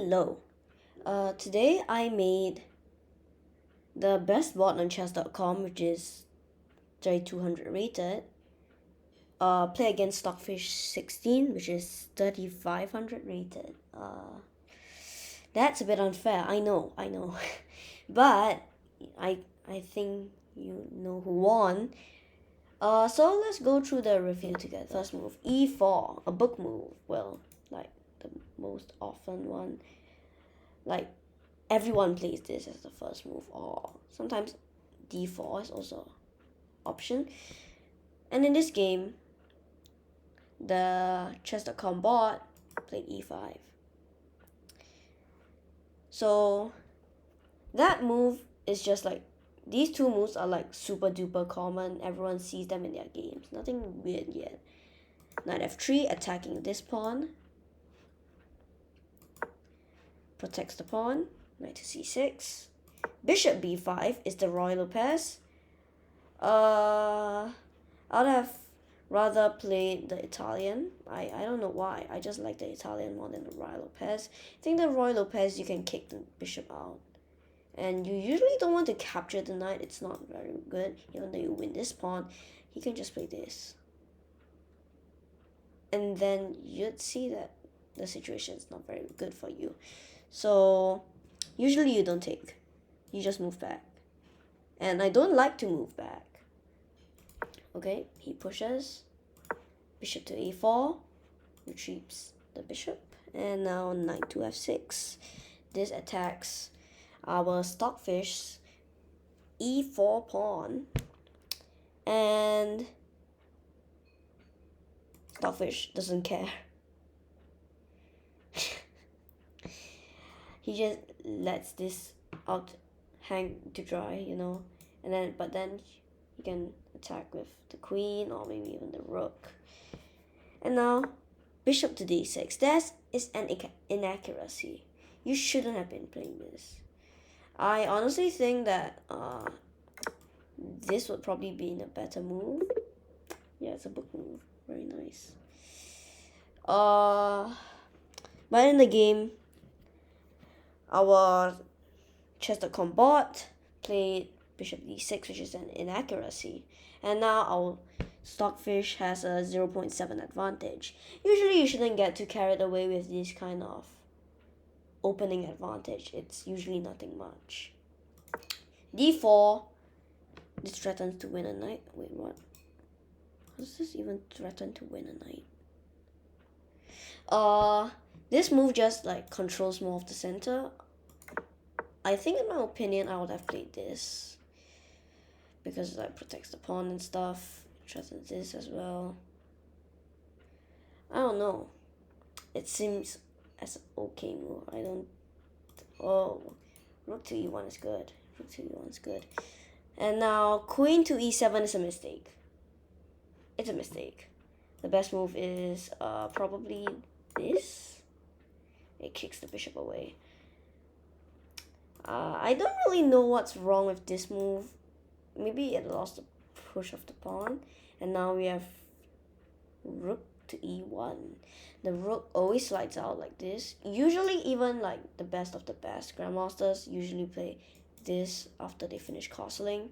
Hello. Today I made the best bot on chess.com, which is 3200 rated. Play against Stockfish 16, which is 3500 rated. That's a bit unfair. I know. But I think you know who won. So let's go through the review together. First move, e4, a book move. Well, like the most often one. Like everyone plays this as the first move, or sometimes d4 is also option. And in this game, the chess.com bot played e5. So that move is just like, these two moves are like super duper common. Everyone sees them in their games. Nothing weird yet. Knight f3, attacking this pawn. Protects the pawn. Knight to c6. Bishop b5 is the Roy Lopez. I'd have rather played the Italian. I don't know why. I just like the Italian more than the Roy Lopez. I think the Roy Lopez, you can kick the bishop out. And you usually don't want to capture the knight. It's not very good. Even though you win this pawn, he can just play this. And then you'd see that the situation is not very good for you. So usually you don't take. You just move back. And I don't like to move back. Okay, he pushes. Bishop to a4. Retrieves the bishop. And now knight to f6. This attacks our Stockfish e4 pawn. And Stockfish doesn't care. He just lets this out hang to dry, and but then he can attack with the queen or maybe even the rook. And now bishop to d6. That is an inaccuracy. You shouldn't have been playing this. I honestly think that this would probably be a better move. Yeah, it's a book move. Very nice. But in the game, our chess.com bot played bishop d6, which is an inaccuracy. And now our Stockfish has a 0.7 advantage. Usually you shouldn't get too carried away with this kind of opening advantage. It's usually nothing much. d4. This threatens to win a knight. Wait, what? How does this even threaten to win a knight? This move just like controls more of the center. I think in my opinion I would have played this because it like protects the pawn and stuff. Threatens this as well. I don't know. It seems as an okay move. I don't. Oh, rook to e1 is good. Rook to e1 is good. And now queen to e7 is a mistake. It's a mistake. The best move is probably this. It kicks the bishop away. I don't really know what's wrong with this move. Maybe it lost the push of the pawn. And now we have rook to e1. The rook always slides out like this. Usually even like the best of the best grandmasters usually play this after they finish castling.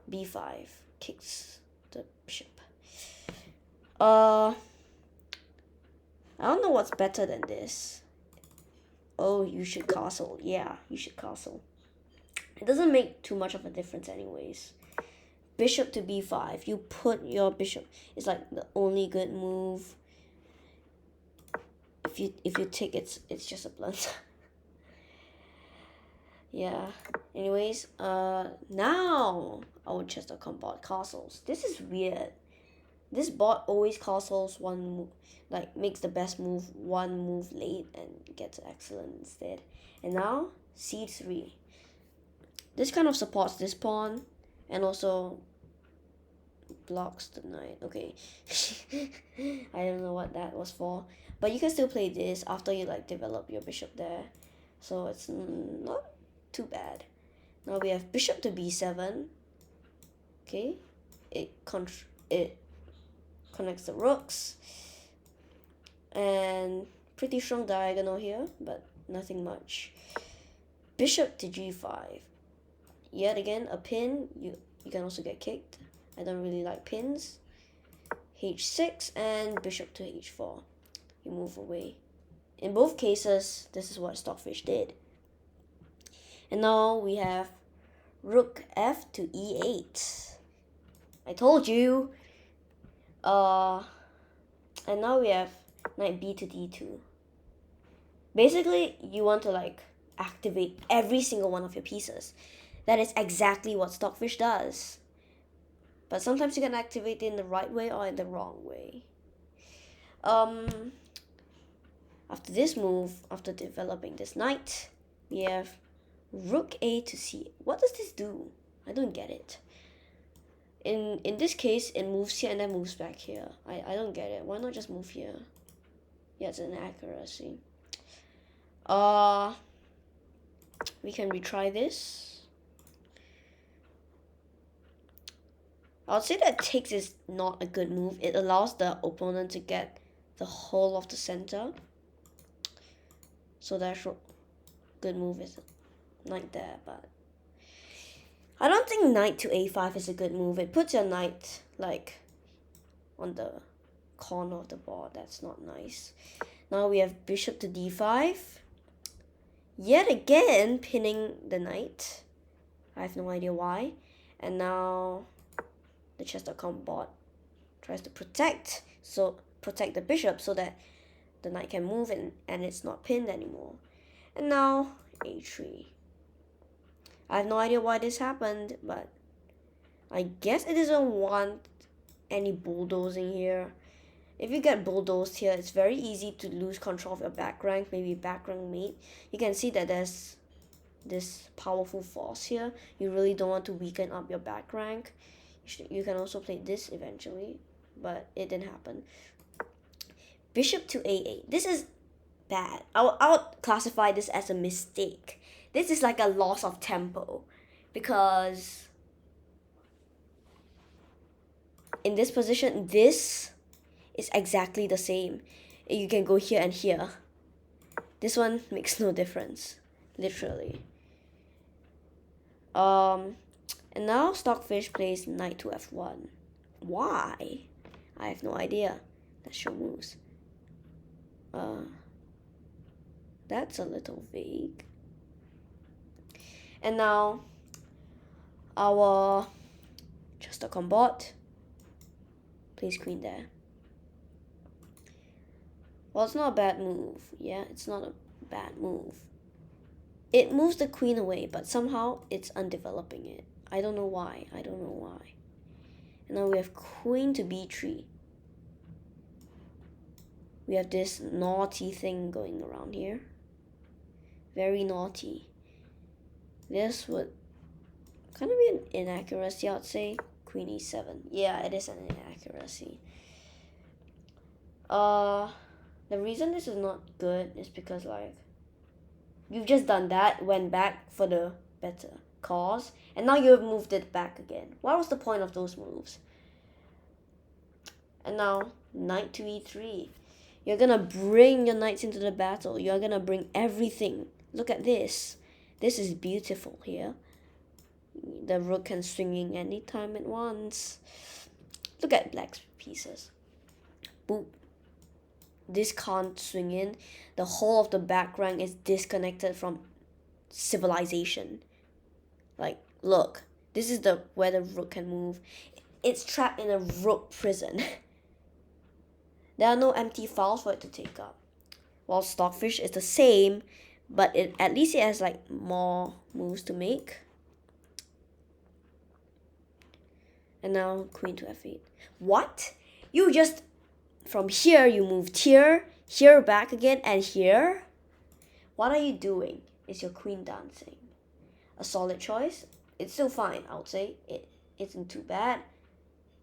b5 kicks the bishop. I don't know what's better than this. Oh, you should castle. Yeah, you should castle. It doesn't make too much of a difference anyways. Bishop to b5. You put your bishop. It's like the only good move. If you take it's just a blunder. Yeah. Anyways, now our chess.com bot castles. This is weird. This bot always castles one move, like makes the best move one move late and gets excellent instead. And now c3. This kind of supports this pawn and also blocks the knight. Okay. I don't know what that was for. But you can still play this after you like develop your bishop there. So it's not too bad. Now we have bishop to b7. Okay. It connects the rooks. And pretty strong diagonal here, but nothing much. Bishop to g5. Yet again, a pin. You can also get kicked. I don't really like pins. h6 and bishop to h4. You move away. In both cases, this is what Stockfish did. And now we have rook f to e8. I told you. And now we have knight b to d2. Basically, you want to like activate every single one of your pieces. That is exactly what Stockfish does. But sometimes you can activate it in the right way or in the wrong way. After this move, after developing this knight, we have rook a to c. What does this do? I don't get it. In this case, it moves here and then moves back here. I don't get it. Why not just move here? Yeah, it's an accuracy. We can retry this. I would say that takes is not a good move. It allows the opponent to get the whole of the center. So the actual good move is knight there, but I don't think knight to a5 is a good move. It puts your knight like on the corner of the board. That's not nice. Now we have bishop to d5. Yet again, pinning the knight. I have no idea why. And now the chess.com bot tries to protect the bishop so that the knight can move and it's not pinned anymore. And now a3. I have no idea why this happened, but I guess it doesn't want any bulldozing here. If you get bulldozed here, it's very easy to lose control of your back rank, maybe back rank mate. You can see that there's this powerful force here. You really don't want to weaken up your back rank. You can also play this eventually, but it didn't happen. Bishop to a8. This is bad. I would classify this as a mistake. This is like a loss of tempo, because in this position, this is exactly the same. You can go here and here. This one makes no difference, literally. And now Stockfish plays knight to f1. Why? I have no idea. Let's show moves. That's a little vague. And now our chess.com bot plays queen there. Well, it's not a bad move. Yeah, it's not a bad move. It moves the queen away, but somehow it's undeveloping it. I don't know why. And now we have queen to b3. We have this naughty thing going around here. Very naughty. This would kind of be an inaccuracy, I would say. Queen e7. Yeah, it is an inaccuracy. The reason this is not good is because like you've just done that, went back for the better cause, and now you've moved it back again. What was the point of those moves? And now knight to e3. You're gonna bring your knights into the battle. You're gonna bring everything. Look at this. This is beautiful here. The rook can swing in anytime it wants. Look at black's pieces. Boop. This can't swing in. The whole of the back rank is disconnected from civilization. Like, look. This is where the rook can move. It's trapped in a rook prison. There are no empty files for it to take up. While Stockfish is the same, but at least it has like more moves to make. And now queen to f8. What? You just, from here you moved here, here back again, and here? What are you doing? Is your queen dancing? A solid choice? It's still fine, I would say. It isn't too bad.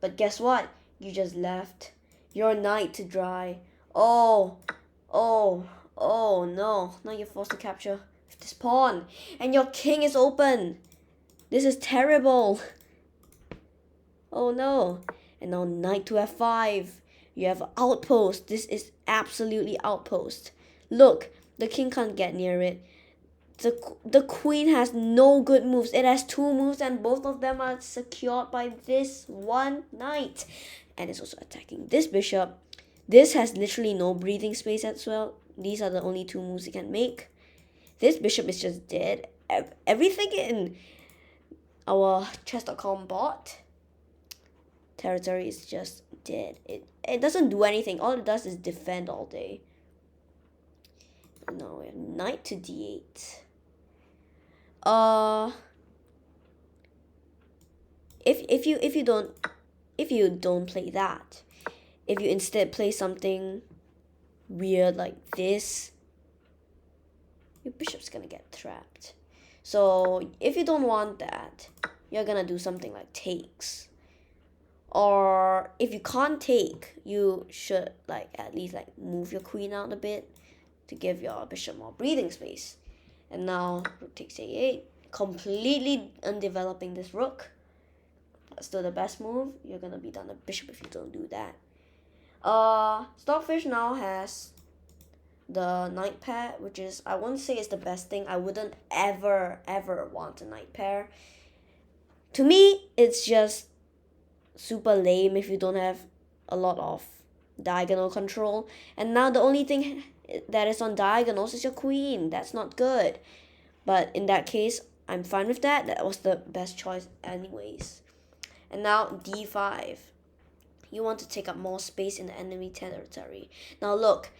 But guess what? You just left your knight to dry. Oh no. Now you're forced to capture this pawn. And your king is open. This is terrible. Oh no. And now knight to f5. You have outpost. This is absolutely outpost. Look, The king can't get near it. The queen has no good moves. It has 2 moves and both of them are secured by this one knight. And it's also attacking this bishop. This has literally no breathing space as well. These are the only 2 moves it can make. This bishop is just dead. Everything in our chess.com bot territory is just dead. It doesn't do anything. All it does is defend all day. Now we have knight to d8. If you don't play that, if you instead play something weird like this, your bishop's gonna get trapped. So if you don't want that, you're gonna do something like takes. Or if you can't take, you should at least move your queen out a bit to give your bishop more breathing space. And now rook takes a8, completely undeveloping this rook. That's still the best move. You're gonna be down the bishop if you don't do that. Stockfish now has the knight pair, which is, I wouldn't say it's the best thing. I wouldn't ever want a knight pair. To me, it's just super lame if you don't have a lot of diagonal control. And now the only thing that is on diagonals is your queen. That's not good. But in that case, I'm fine with that. That was the best choice anyways. And now d5. You want to take up more space in the enemy territory. Now look,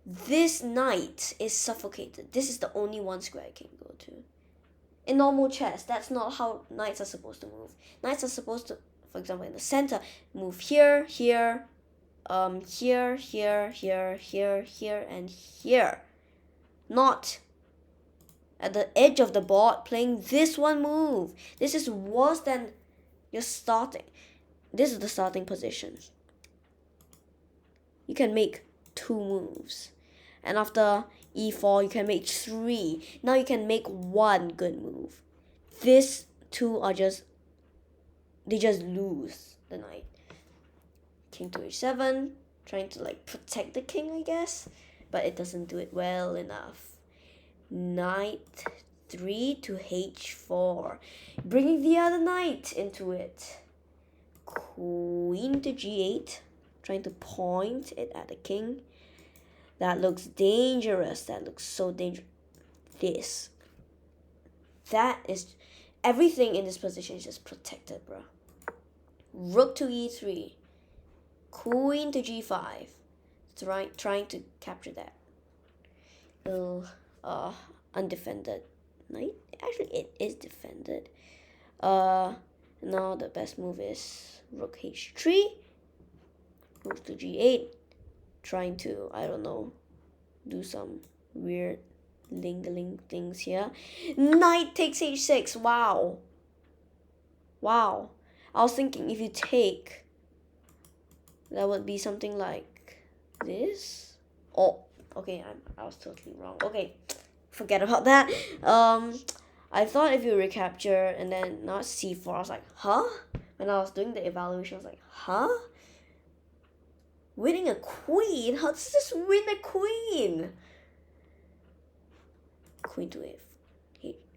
this knight is suffocated. This is the only one square I can go to. In normal chess, that's not how knights are supposed to move. Knights are supposed to, for example, in the center, move here, here, here, here, here, here, here, and here. Not at the edge of the board playing this one move. This is worse than your starting. This is the starting position. You can make 2 moves. And after e4, you can make 3. Now you can make 1 good move. These 2 are they just lose the knight. King to h7, trying to protect the king, I guess. But it doesn't do it well enough. Knight 3 to h4, bringing the other knight into it. Queen to g8, trying to point it at the king. That looks dangerous. That looks so dangerous. That is, everything in this position is just protected, bro. Rook to e3, queen to g5, trying to capture that little undefended knight. Actually, it is defended. Now the best move is rook h3, rook to g8, trying to, I don't know, do some weird ling things here. Knight takes h6. Wow. I was thinking if you take, that would be something like this. Oh, okay, I was totally wrong. Okay, forget about that. I thought if you recapture and then not c4, I was like, huh? When I was doing the evaluation, I was like, huh? Winning a queen? How does this win a queen? Queen to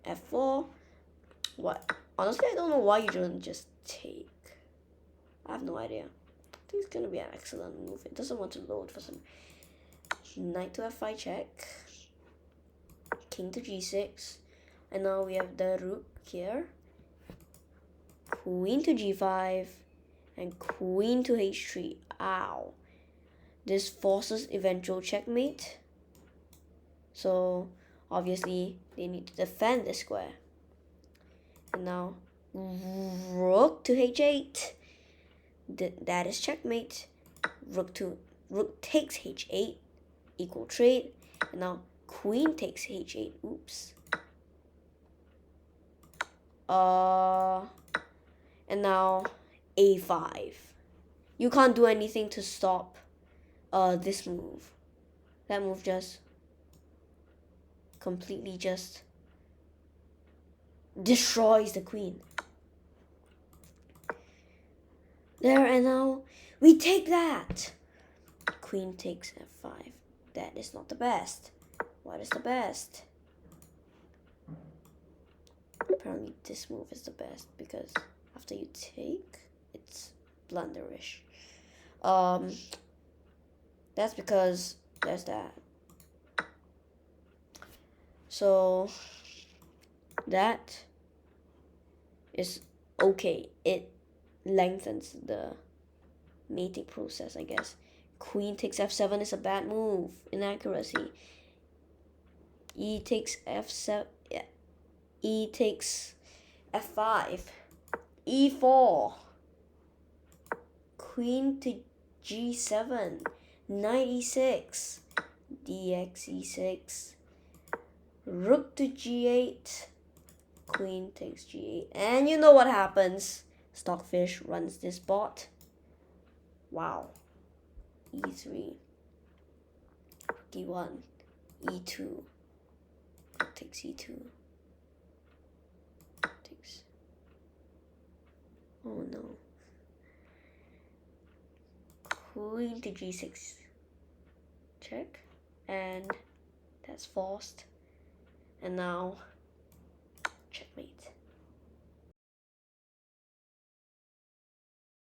f4. What? Honestly, I don't know why you don't just take. I have no idea. I think it's gonna be an excellent move. It doesn't want to load for some. Knight to f5 check. King to g6. And now we have the rook here. Queen to g5. And queen to h3. Ow. This forces eventual checkmate. So obviously they need to defend this square. And now rook to h8. That is checkmate. Rook takes h8. Equal trade. And now queen takes h8. Oops. And now a5. You can't do anything to stop this move. That move just completely just destroys the queen. There, and now we take that. Queen takes f5. That is not the best. What is the best? Apparently this move is the best because after you take, it's blunderish. That's because there's that. So that is okay. It lengthens the mating process, I guess. Queen takes f7 is a bad move. Inaccuracy. E takes f7. Yeah. E takes f5. e4. Queen to g7. Knight e6. dx e6. Rook to g8. Queen takes g8. And you know what happens. Stockfish runs this bot. Wow. e3. d1. e2. Takes e2. Takes. Oh no. Queen to g6. Check. And that's forced. And now, checkmate.